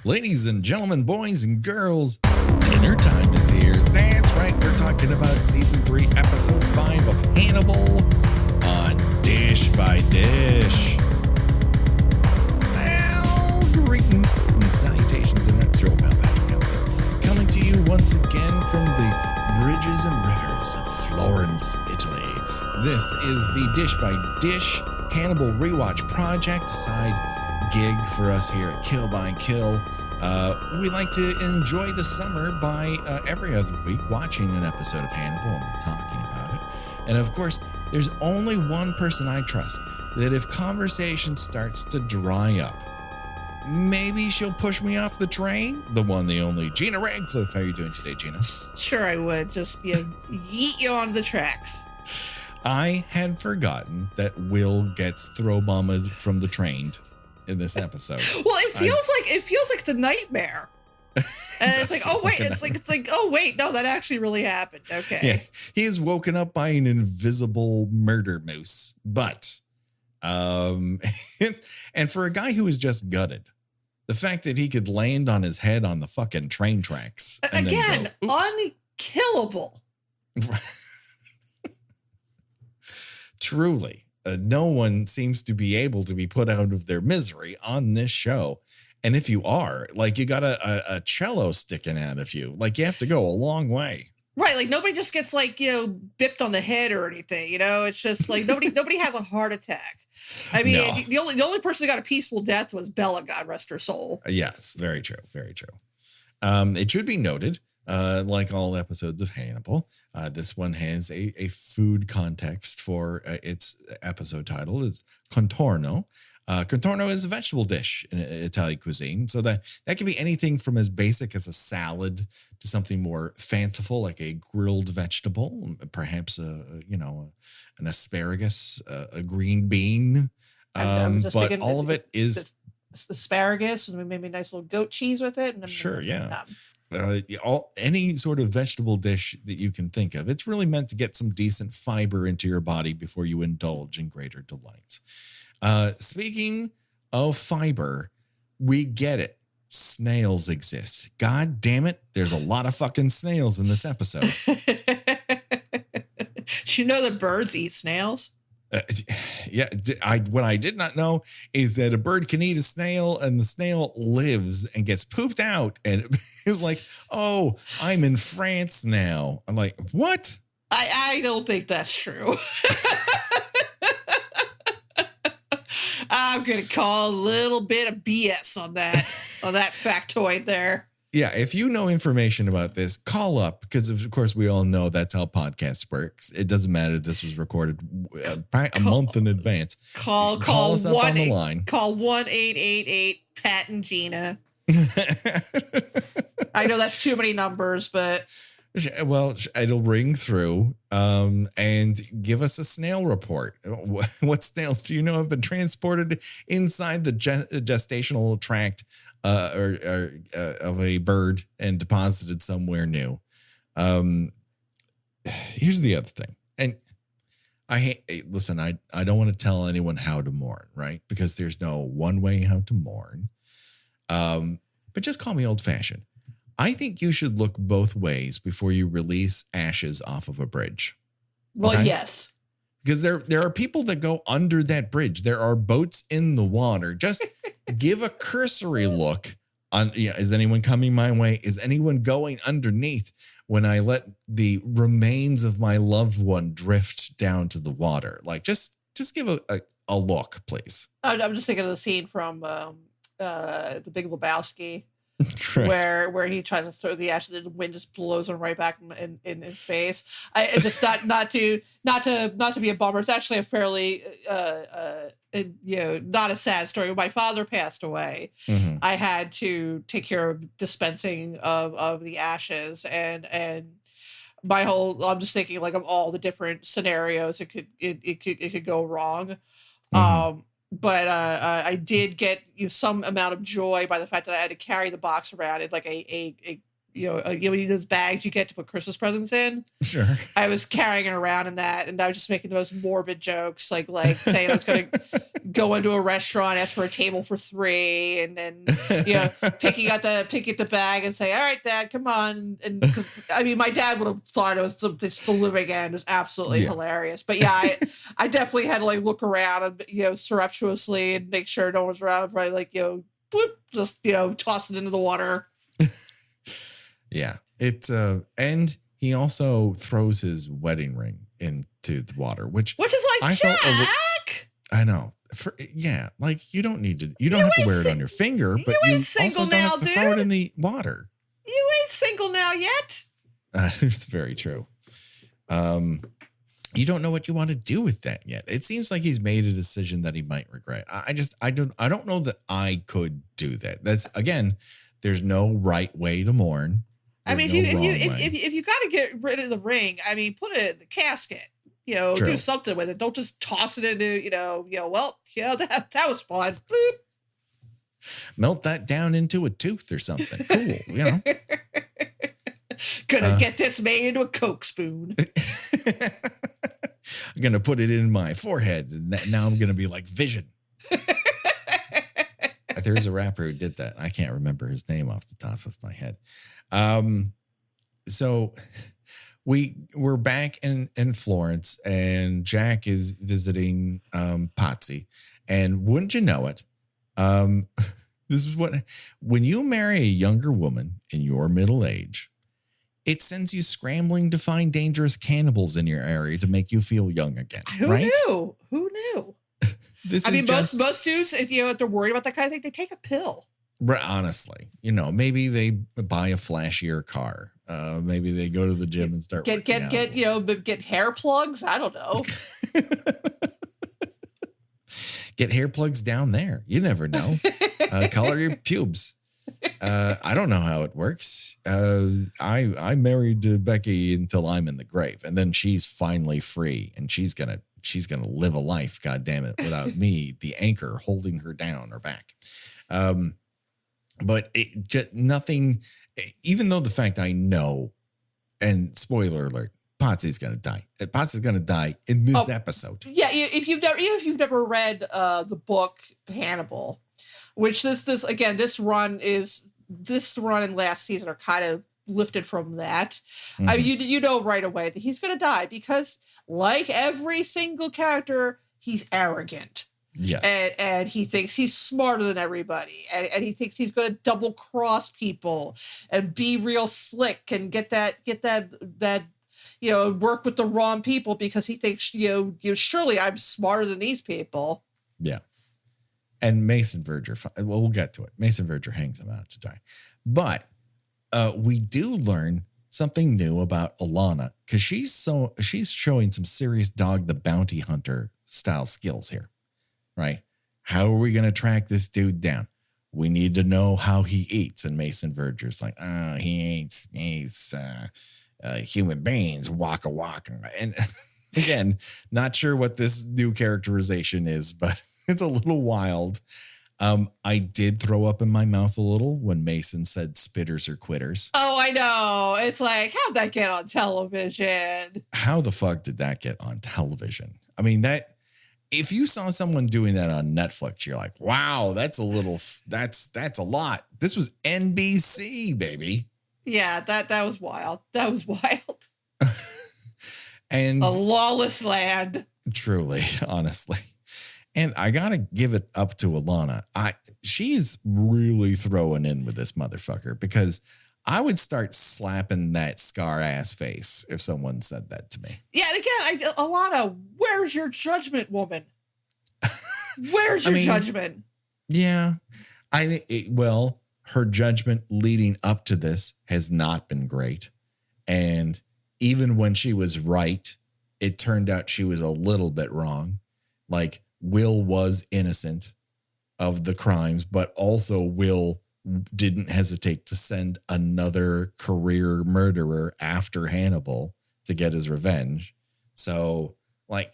Ladies and gentlemen, boys and girls, dinner time is here. That's right, we're talking about Season 3, Episode 5 of Hannibal on Dish by Dish. Well, greetings and salutations and that's your pal Patrick, coming to you once again from the bridges and rivers of Florence, Italy. This is the Dish by Dish Hannibal Rewatch Project, a side gig for us here at Kill by Kill. We like to enjoy the summer by every other week watching an episode of Hannibal and talking about it. And of course, there's only one person I trust that if conversation starts to dry up, maybe she'll push me off the train. The one, the only, Gina Radcliffe. How are you doing today, Gina? Sure, I would. Just yeet you onto the tracks. I had forgotten that Will gets throw-bombed from the train in this episode. Well, it feels like it's a nightmare. And it's like, oh wait, it's like, oh wait, no, that actually really happened. Okay. Yeah, he is woken up by an invisible murder moose. But and for a guy who was just gutted, the fact that he could land on his head on the fucking train tracks and again, then go, unkillable. Truly. No one seems to be able to be put out of their misery on this show. And if you are, like, you got a cello sticking out of you. Like, you have to go a long way. Right. Like, nobody just gets, like, bipped on the head or anything. It's just like nobody has a heart attack. I mean, no. the only person who got a peaceful death was Bella, God rest her soul. Yes, very true. Very true. It should be noted, like all episodes of Hannibal, this one has a food context for its episode title. It's Contorno. Contorno is a vegetable dish in Italian cuisine. So that can be anything from as basic as a salad to something more fanciful, like a grilled vegetable, perhaps an asparagus, a green bean. But all of it is asparagus and maybe a nice little goat cheese with it. Sure, yeah. Any sort of vegetable dish that you can think of. It's really meant to get some decent fiber into your body before you indulge in greater delights. Speaking of fiber, we get it. Snails exist. God damn it. There's a lot of fucking snails in this episode. Do you know that birds eat snails? Yeah, what I did not know is that a bird can eat a snail and the snail lives and gets pooped out and is like, oh, I'm in France now. I'm like, what? I don't think that's true. I'm going to call a little bit of BS on that factoid there. Yeah, if you know information about this, call up because, of course, we all know that's how podcasts works. It doesn't matter. This was recorded a month in advance. Call us up on the line. Call 1-888-PAT and Gina. I know that's too many numbers, but... Well, it'll ring through and give us a snail report. What snails do you know have been transported inside the gestational tract of a bird and deposited somewhere new? Here's the other thing. And I don't want to tell anyone how to mourn, right? Because there's no one way how to mourn. But just call me old fashioned. I think you should look both ways before you release ashes off of a bridge. Well, okay? Yes. Because there are people that go under that bridge. There are boats in the water. Just give a cursory look on, is anyone coming my way? Is anyone going underneath when I let the remains of my loved one drift down to the water? Like, just give a look, please. I'm just thinking of the scene from The Big Lebowski. Right. Where he tries to throw the ash, the wind just blows him right back in his face. I just not to be a bummer. It's actually a fairly not a sad story. When my father passed away, mm-hmm. I had to take care of dispensing of the ashes and my whole. I'm just thinking like of all the different scenarios it could go wrong. Mm-hmm. But I did get some amount of joy by the fact that I had to carry the box around in like those bags you get to put Christmas presents in. Sure. I was carrying it around in that, and I was just making the most morbid jokes, like saying I was going to go into a restaurant, ask for a table for 3, and then picking at the bag and say, "All right, Dad, come on." And I mean, my dad would have thought it was just the living end. It was absolutely hilarious. But yeah, I definitely had to like look around and surreptitiously and make sure no one's around. Probably like bloop, just toss it into the water. Yeah, and he also throws his wedding ring into the water, which is like, Jack. I know. Like you don't need to. You don't have to wear it on your finger, but you also don't have to throw it in the water. You ain't single now yet. It's very true. You don't know what you want to do with that yet. It seems like he's made a decision that he might regret. I don't know that I could do that. That's again, there's no right way to mourn. There's if you got to get rid of the ring, I mean, put it in the casket. Do something with it. Don't just toss it into, that was fun. Bloop. Melt that down into a tooth or something. Cool, Gonna get this made into a Coke spoon. I'm gonna put it in my forehead, and now I'm gonna be like Vision. There's a rapper who did that. I can't remember his name off the top of my head. So we're back in Florence, and Jack is visiting Patsy, and wouldn't you know it, this is when you marry a younger woman in your middle age, it sends you scrambling to find dangerous cannibals in your area to make you feel young again. Who knew? Most dudes, if they're worried about that kind of thing, they take a pill. But honestly, maybe they buy a flashier car. Maybe they go to the gym and start get hair plugs. I don't know. Get hair plugs down there. You never know. Color your pubes. I don't know how it works. I married Becky until I'm in the grave, and then she's finally free, and she's gonna live a life. God damn it, without me, the anchor holding her down or back. But it just nothing. Even though the fact I know, and spoiler alert, Patsy's gonna die. Patsy's gonna die in this episode. Yeah, if you've never read the book Hannibal, which this run and last season are kind of lifted from that. Mm-hmm. I mean, you know right away that he's gonna die because, like every single character, he's arrogant. Yes. And he thinks he's smarter than everybody. And he thinks he's going to double cross people and be real slick and get that work with the wrong people because he thinks, surely I'm smarter than these people. Yeah. And Mason Verger, well, we'll get to it. Mason Verger hangs him out to die. But we do learn something new about Alana because she's showing some serious Dog the Bounty Hunter style skills here. Right? How are we going to track this dude down? We need to know how he eats. And Mason Verger's like, he eats human beings, waka waka. And again, not sure what this new characterization is, but it's a little wild. I did throw up in my mouth a little when Mason said spitters or quitters. Oh, I know. It's like, how'd that get on television? How the fuck did that get on television? I mean, if you saw someone doing that on Netflix, you're like, wow, that's a lot. This was NBC, baby. Yeah, that was wild. That was wild. And a lawless land. Truly, honestly. And I got to give it up to Alana. She's really throwing in with this motherfucker because I would start slapping that scar ass face if someone said that to me. Yeah, and again, Alana, where's your judgment, woman? Where's your judgment? Yeah. Her judgment leading up to this has not been great. And even when she was right, it turned out she was a little bit wrong. Like, Will was innocent of the crimes, but also Will didn't hesitate to send another career murderer after Hannibal to get his revenge. So, like,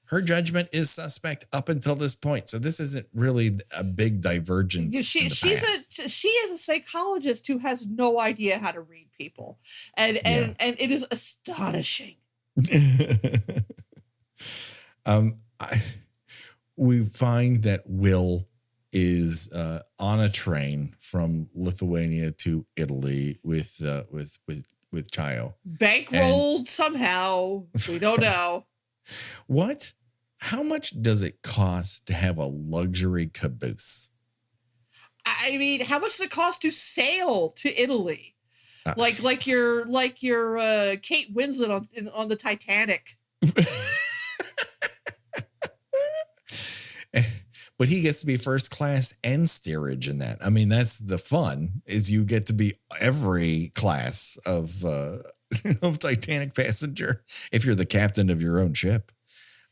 her judgment is suspect up until this point. So this isn't really a big divergence. She is a psychologist who has no idea how to read people, and it is astonishing. we find that Will is on a train from Lithuania to Italy with Chayo. Bankrolled somehow. We don't know. What? How much does it cost to have a luxury caboose? I mean, how much does it cost to sail to Italy? Like your Kate Winslet on the Titanic. But he gets to be first class and steerage in that. I mean, that's the fun, is you get to be every class of Titanic passenger if you're the captain of your own ship.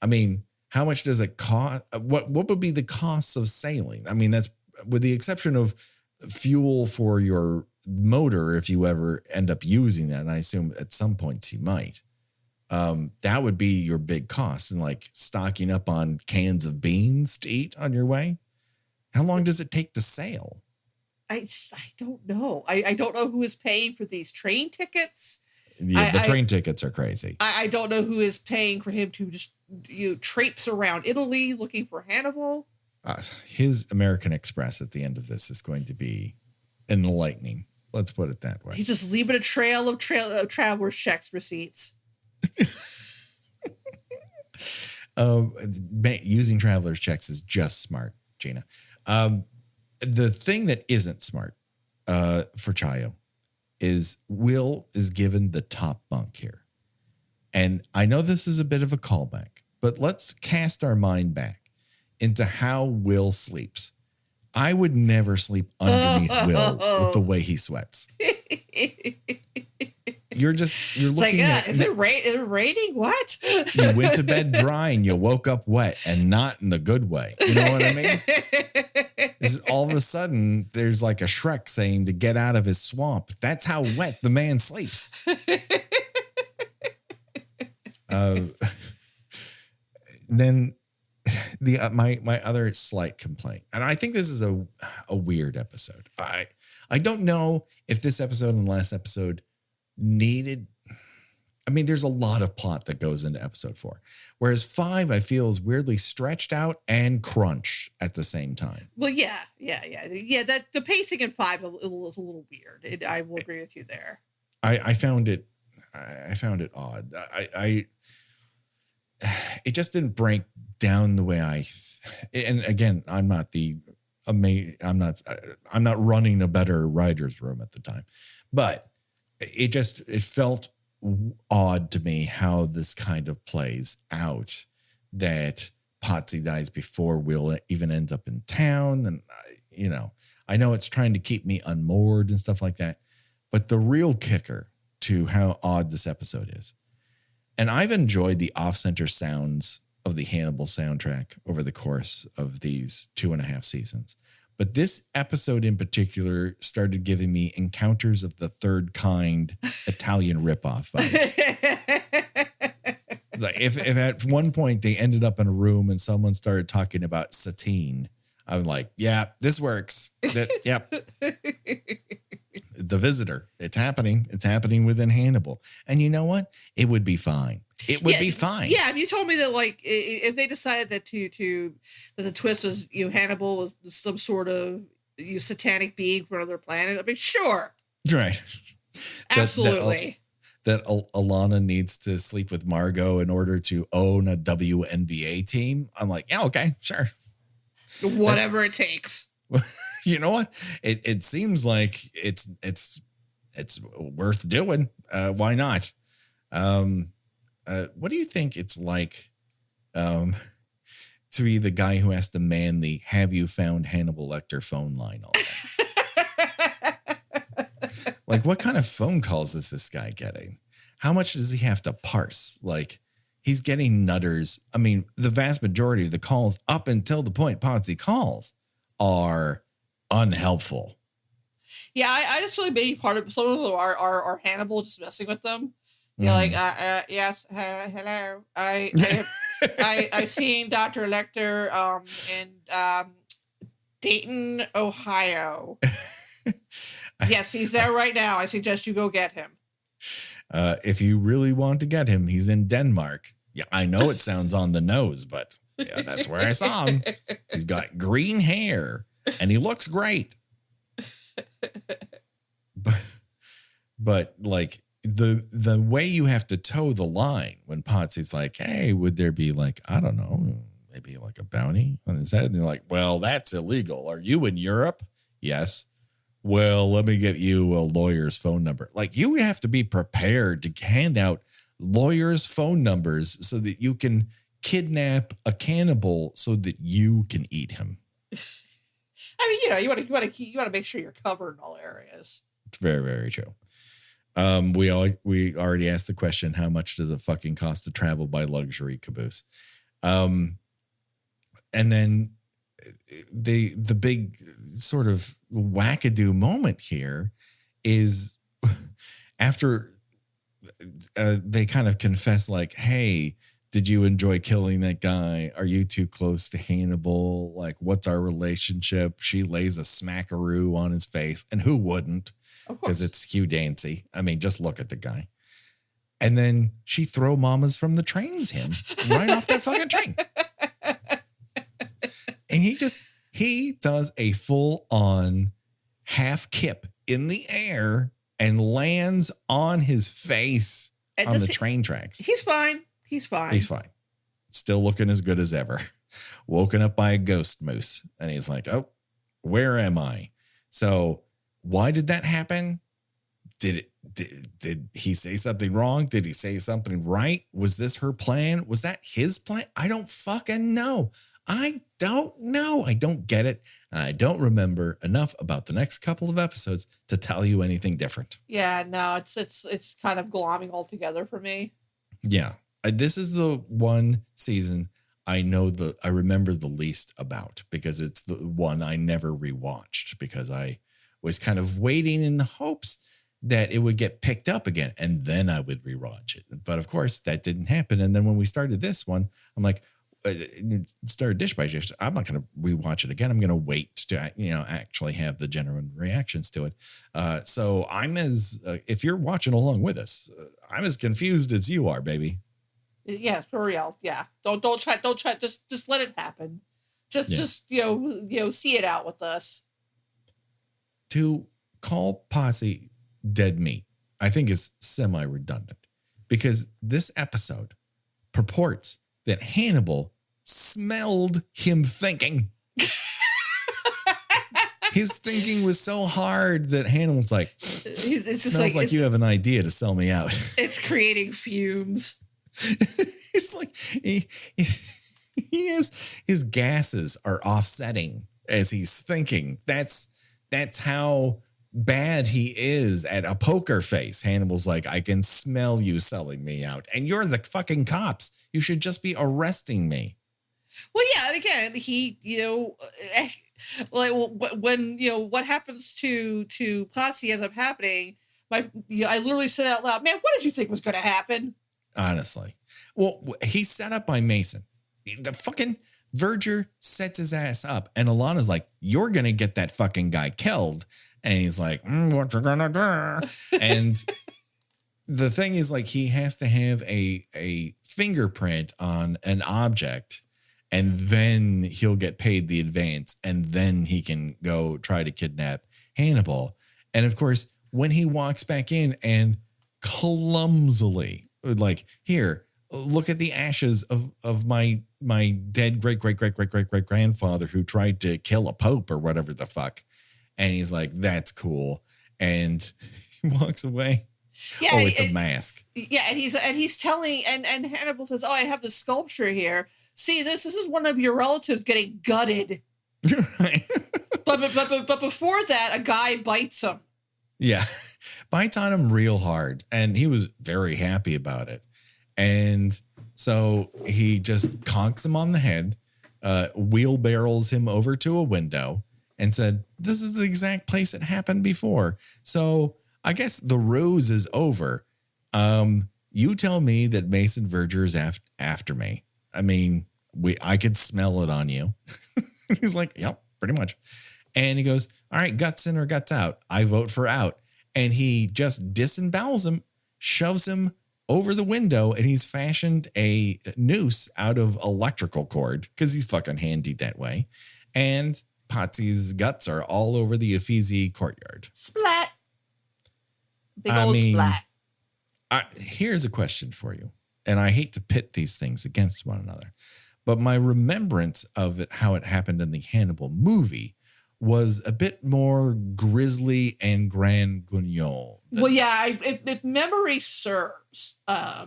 I mean, how much does it cost? What would be the costs of sailing? I mean, that's with the exception of fuel for your motor, if you ever end up using that. And I assume at some points you might. That would be your big cost, and like stocking up on cans of beans to eat on your way. How long does it take to sail? I don't know. I don't know who is paying for these train tickets. Yeah, the train tickets are crazy. I don't know who is paying for him to just traipse around Italy looking for Hannibal. His American Express at the end of this is going to be enlightening. Let's put it that way. He's just leaving a trail of traveler's checks receipts. Using traveler's checks is just smart, Gina. The thing that isn't smart for Chayo is Will is given the top bunk here. And I know this is a bit of a callback, but let's cast our mind back into how Will sleeps. I would never sleep underneath Will with the way he sweats. You're looking like, at. Is it raining? What? You went to bed dry and you woke up wet, and not in the good way. You know what I mean? All of a sudden, there's like a Shrek saying to get out of his swamp. That's how wet the man sleeps. Then my other slight complaint, and I think this is a weird episode. I don't know if this episode and the last episode needed. I mean, there's a lot of plot that goes into episode 4, whereas 5 I feel is weirdly stretched out and crunch at the same time. Well, yeah. That the pacing in 5 was a little weird. I will agree with you there. I found it odd. It just didn't break down the way and again, I'm not running a better writer's room at the time, but it felt odd to me how this kind of plays out, that Potsy dies before Will even ends up in town. And, I know it's trying to keep me unmoored and stuff like that, but the real kicker to how odd this episode is, and I've enjoyed the off-center sounds of the Hannibal soundtrack over the course of these 2.5 seasons. But this episode in particular started giving me Encounters of the Third Kind Italian ripoff vibes. Like if at one point they ended up in a room and someone started talking about Satine, I'm like, yeah, this works. Yep. The Visitor. It's happening. It's happening within Hannibal. And you know what? It would be fine. It would be fine. Yeah, if you told me that, like, if they decided that that the twist was Hannibal was some sort of satanic being from another planet, I mean, sure, right, absolutely. That Alana needs to sleep with Margot in order to own a WNBA team. I'm like, yeah, okay, sure, whatever it takes. You know what? It seems like it's worth doing. Why not? What do you think it's like to be the guy who has to man the "Have you found Hannibal Lecter" phone line all day? Like, what kind of phone calls is this guy getting? How much does he have to parse? Like, he's getting nutters. I mean, the vast majority of the calls up until the point Potsy calls are unhelpful. Yeah, I just really maybe part of some of them are Hannibal just messing with them. You're like, yes, hello. I've seen Dr. Lecter in Dayton, Ohio. Yes, he's there right now. I suggest you go get him. If you really want to get him, he's in Denmark. Yeah, I know it sounds on the nose, but Yeah, that's where I saw him. He's got green hair and he looks great. But like the way you have to toe the line when Potsy's like, hey, would there be like, I don't know, maybe like a bounty on his head? And they're like, well, that's illegal. Are you in Europe? Yes. Well, let me get you a lawyer's phone number. Like, you have to be prepared to hand out lawyers' phone numbers so that you can kidnap a cannibal so that you can eat him. I mean, you want to make sure you're covered in all areas. It's very, very true. We already asked the question, how much does it fucking cost to travel by luxury caboose? And then the big sort of wackadoo moment here is after they kind of confess like, hey, did you enjoy killing that guy? Are you too close to Hannibal? Like, what's our relationship? She lays a smackaroo on his face, and who wouldn't? Because it's Hugh Dancy. I mean, just look at the guy. And then she throw mamas from the trains him right off that fucking train. And he does a full on half kip in the air and lands on his face on the train tracks. He's fine. He's fine. He's fine. Still looking as good as ever. Woken up by a ghost moose. And he's like, oh, where am I? So why did that happen? Did he say something wrong? Did he say something right? Was this her plan? Was that his plan? I don't fucking know. I don't know. I don't get it. And I don't remember enough about the next couple of episodes to tell you anything different. Yeah, no, it's kind of glomming all together for me. Yeah. This is the one season I remember the least about, because it's the one I never rewatched, because I was kind of waiting in the hopes that it would get picked up again and then I would rewatch it. But of course that didn't happen. And then when we started this one, I'm like, started Dish by Dish, I'm not going to rewatch it again. I'm going to wait to, actually have the genuine reactions to it. So I'm if you're watching along with us, I'm as confused as you are, baby. Yeah, for real. Yeah. Don't try. Just let it happen. Just see it out with us. To call Posse dead meat, I think is semi-redundant, because this episode purports that Hannibal smelled him thinking. His thinking was so hard that Hannibal's like, it smells like you have an idea to sell me out. It's creating fumes. It's like his gases are offsetting as he's thinking. That's how bad he is at a poker face. Hannibal's like, I can smell you selling me out, and you're the fucking cops. You should just be arresting me. Well, yeah, and again, he, like when what happens to Posse ends up happening. I literally said out loud, man, what did you think was going to happen? Honestly, well, he's set up by Mason. The fucking Verger sets his ass up, and Alana's like, you're going to get that fucking guy killed. And he's like, what you gonna do? And the thing is, like, he has to have a fingerprint on an object, and then he'll get paid the advance, and then he can go try to kidnap Hannibal. And of course, when he walks back in and clumsily, like, here, look at the ashes of my dead great grandfather who tried to kill a pope or whatever the fuck. And he's like, that's cool. And he walks away. Yeah, oh, it's a mask. Yeah, and he's telling, and Hannibal says, oh, I have this sculpture here. See, this is one of your relatives getting gutted. Right. but before that, a guy bites him. Yeah, bites on him real hard. And he was very happy about it. And so he just conks him on the head, wheelbarrows him over to a window, and said, this is the exact place it happened before. So I guess the ruse is over. You tell me that Mason Verger is after me. I mean, I could smell it on you. He's like, yep, pretty much. And he goes, all right, guts in or guts out. I vote for out. And he just disembowels him, shoves him over the window, and he's fashioned a noose out of electrical cord because he's fucking handy that way. And Potsy's guts are all over the Ephes courtyard. Splat. Big old splat. Here's a question for you. And I hate to pit these things against one another, but my remembrance of it, how it happened in the Hannibal movie, was a bit more grisly and grand guignol. Well, yeah, if memory serves,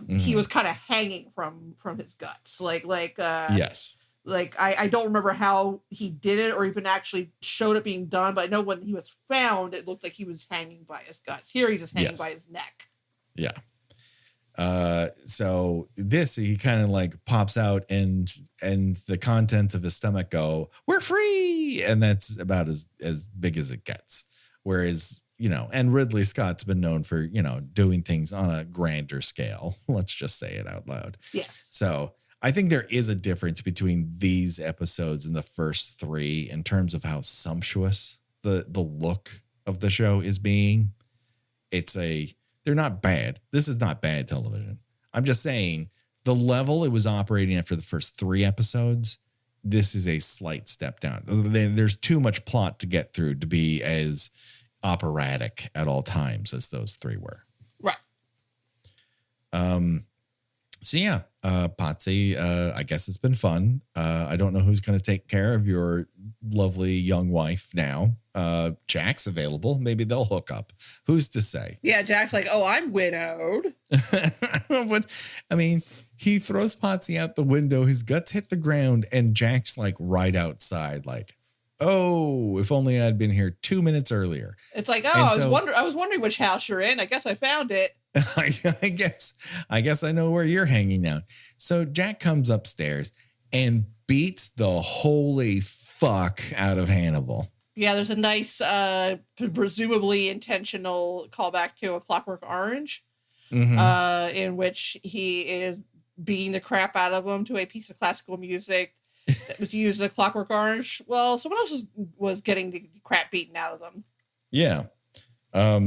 he was kind of hanging from his guts, yes. Like I don't remember how he did it or even actually showed it being done, but I know when he was found, it looked like he was hanging by his guts. Here, he's just hanging by his neck. Yeah. So he kind of like pops out and the contents of his stomach go, "We're free." And that's about as big as it gets. Whereas, and Ridley Scott's been known for, doing things on a grander scale. Let's just say it out loud. Yes. So I think there is a difference between these episodes and the first three in terms of how sumptuous the look of the show is being. They're not bad. This is not bad television. I'm just saying the level it was operating at for the first three episodes, this is a slight step down. There's too much plot to get through to be as operatic at all times as those three were. Right. So yeah, Potsy, I guess it's been fun. I don't know who's going to take care of your lovely young wife now. Jack's available. Maybe they'll hook up. Who's to say? Yeah, Jack's like, "Oh, I'm widowed." But I mean, he throws Potsy out the window. His guts hit the ground, and Jack's like right outside, like, "Oh, if only I'd been here 2 minutes earlier." It's like, I was wondering which house you're in. I guess I found it. I guess I know where you're hanging out. So Jack comes upstairs and beats the holy fuck out of Hannibal. Yeah, there's a nice, presumably intentional callback to A Clockwork Orange, in which he is beating the crap out of him to a piece of classical music that was used in A Clockwork Orange. Well, someone else was getting the crap beaten out of them. Yeah.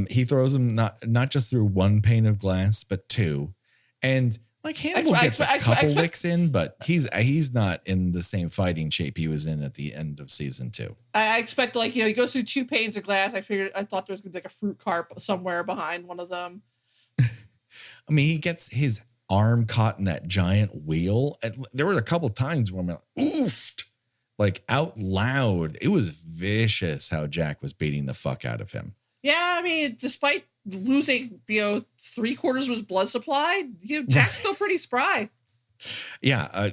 He throws him not just through one pane of glass, but two. And like Hannibal gets a couple licks in, but he's not in the same fighting shape he was in at the end of season 2. I expect he goes through 2 panes of glass. I thought there was gonna be like a fruit carp somewhere behind one of them. I mean, he gets his arm caught in that giant wheel. And there were a couple times where I'm like, oof, like out loud. It was vicious how Jack was beating the fuck out of him. Yeah, I mean, despite losing, 3/4 of his blood supply, Jack's still pretty spry. Yeah,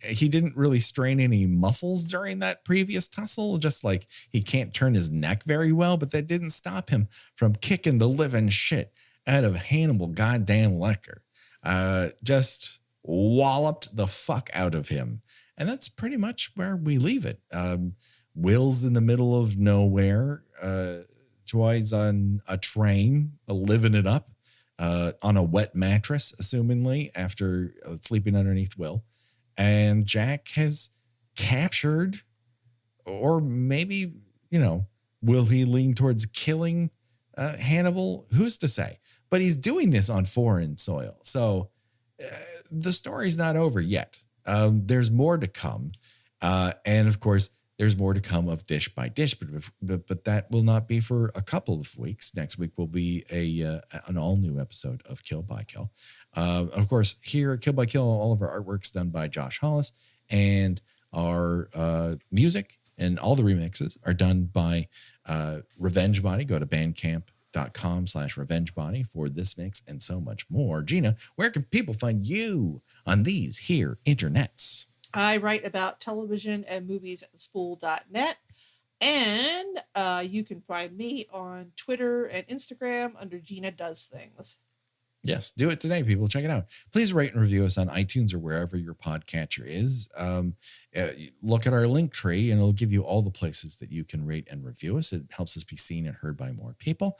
he didn't really strain any muscles during that previous tussle. Just like he can't turn his neck very well, but that didn't stop him from kicking the living shit out of Hannibal goddamn Lecter. Just walloped the fuck out of him. And that's pretty much where we leave it. Will's in the middle of nowhere. Joy's on a train, living it up, on a wet mattress, assumingly, after sleeping underneath Will. And Jack has captured, or maybe, will he lean towards killing Hannibal? Who's to say? But he's doing this on foreign soil. So the story's not over yet. There's more to come. And of course, there's more to come of Dish by Dish, but that will not be for a couple of weeks. Next week will be an all-new episode of Kill by Kill. Of course, here at Kill by Kill, all of our artwork's done by Josh Hollis, and our music and all the remixes are done by Revenge Body. Go to bandcamp.com/Revenge Body for this mix and so much more. Gina, where can people find you on these here internets? I write about television and movies at thespool.net. And you can find me on Twitter and Instagram under Gina Does Things. Yes, do it today, people. Check it out. Please rate and review us on iTunes or wherever your podcatcher is. Look at our link tree, and it'll give you all the places that you can rate and review us. It helps us be seen and heard by more people.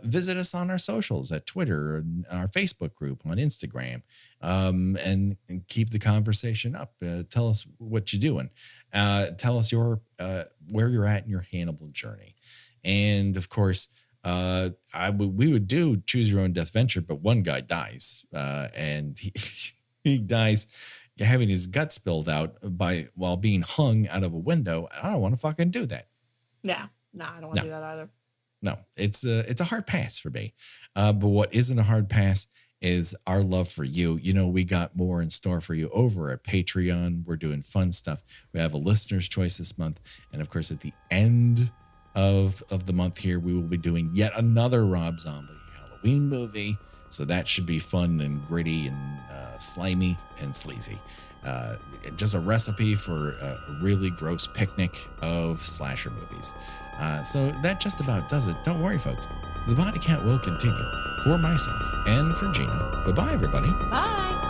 Visit us on our socials at Twitter and our Facebook group on Instagram, and keep the conversation up. Tell us what you're doing. Tell us where you're at in your Hannibal journey. And of course, we would do choose your own death venture, but one guy dies, and he dies having his gut spilled out while being hung out of a window. I don't want to fucking do that. Yeah, no, I don't want to do that either. No, it's a hard pass for me. But what isn't a hard pass is our love for you. You know, we got more in store for you over at Patreon. We're doing fun stuff. We have a listener's choice this month. And of course, at the end of the month here, we will be doing yet another Rob Zombie Halloween movie. So that should be fun and gritty and slimy and sleazy. Just a recipe for a really gross picnic of slasher movies. So that just about does it. Don't worry, folks. The body count will continue for myself and for Gina. Bye-bye, everybody. Bye.